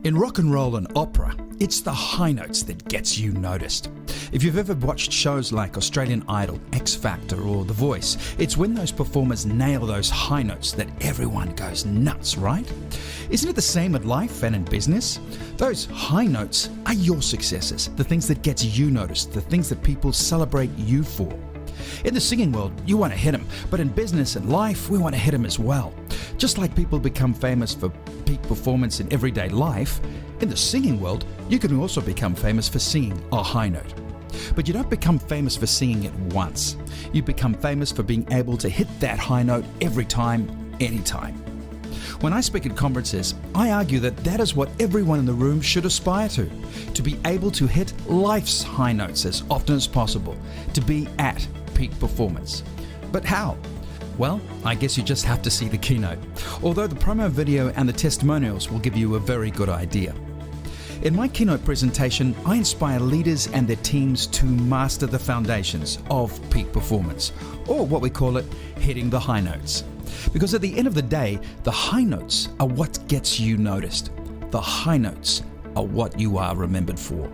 In rock and roll and opera, it's the high notes that gets you noticed. If you've ever watched shows like Australian Idol, X Factor or The Voice, it's when those performers nail those high notes that everyone goes nuts, right? Isn't it the same in life and in business? Those high notes are your successes, the things that get you noticed, the things that people celebrate you for. In the singing world, you want to hit them, but in business and life, we want to hit them as well. Just like people become famous for peak performance in everyday life, in the singing world, you can also become famous for singing a high note. But you don't become famous for singing it once. You become famous for being able to hit that high note every time, anytime. When I speak at conferences, I argue that that is what everyone in the room should aspire to be able to hit life's high notes as often as possible, to be at peak performance. But how? Well, I guess you just have to see the keynote, although the promo video and the testimonials will give you a very good idea. In my keynote presentation, I inspire leaders and their teams to master the foundations of peak performance, or what we call it, hitting the high notes. Because at the end of the day, the high notes are what gets you noticed. The high notes are what you are remembered for.